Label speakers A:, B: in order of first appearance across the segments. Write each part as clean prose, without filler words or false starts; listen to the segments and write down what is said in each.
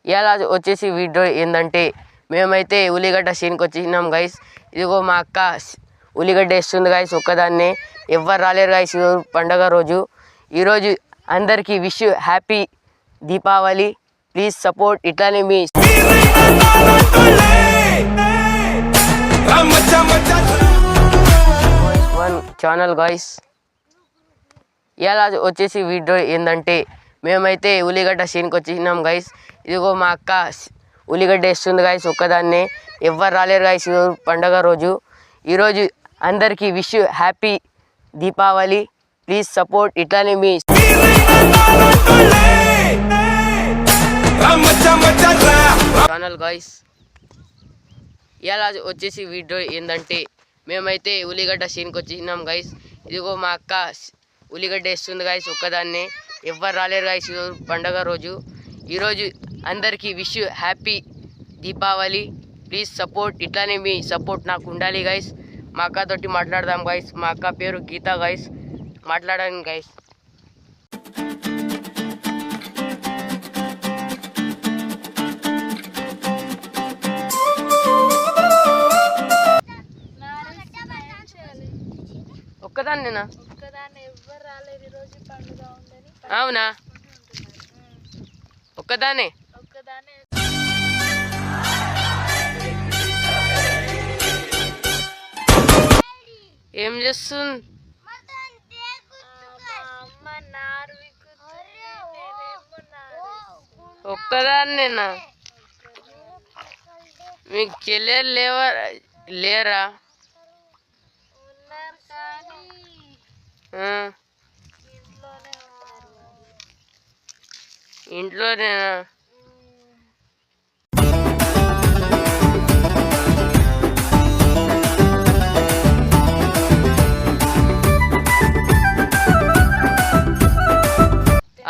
A: ఇవాళ వచ్చేసి వీడియో ఏంటంటే మేమైతే ఉల్లిగడ్డ సీన్కి వచ్చినాం గైస్. ఇదిగో మా అక్క ఉల్లిగడ్డ వేస్తుంది గైస్ ఒక్కదాన్నే. ఎవ్వరు రాలేరు గైస్ పండగ రోజు. ఈరోజు అందరికీ wish happy Deepavali. Please support ఇట్లానే మీ వన్ ఛానల్ గైస్. ఇవాళ వచ్చేసి వీడియో ఏంటంటే మేమైతే ఉల్లిగడ్డ సీన్కి వచ్చినాం గైస్. ఇదిగో మా అక్క ఉల్లిగడ్డ వేస్తుంది గైస్ ఒక్కదాన్నే. ఎవ్వరు రాలేరు గైస్ పండగ రోజు. ఈరోజు అందరికీ wish happy Deepavali. Please support ఇట్లానే మీ ఛానల్ గైస్. ఇవాళ వచ్చేసి వీడియో ఏంటంటే మేమైతే ఉల్లిగడ్డ సీన్కి వచ్చినాం గైస్. ఇదిగో మా అక్క ఉల్లిగడ్డ వేస్తుంది గైస్ ఒక్కదాన్నే. ఎవ్వరు రాలేరు గైస్ పండగ రోజు. ఈరోజు అందరికీ wish happy Deepavali. Please support ఇట్లానే మీ సపోర్ట్ నాకు ఉండాలి గైస్. మా అక్కతోటి మాట్లాడదాం గైస్. మా అక్క పేరు గీత గైస్. మాట్లాడండి గైస్. ఒక్కదాన్నేనా? అవునా? ఒక్కదానే? ఏం చేస్తుంది? ఒక్కదాన్నేనా? మీకు చెల్లెలు లేరా? ఇంట్లోనేనా?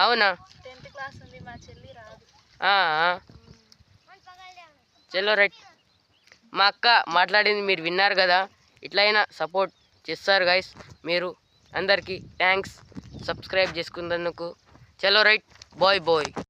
A: అవునా? చలో రైట్. మా అక్క మాట్లాడింది మీరు విన్నారు కదా. ఇట్లయినా సపోర్ట్ చేస్తారు గైస్ మీరు. అందరికీ థ్యాంక్స్ సబ్స్క్రైబ్ చేసుకున్నందుకు. చలో రైట్. Bye bye.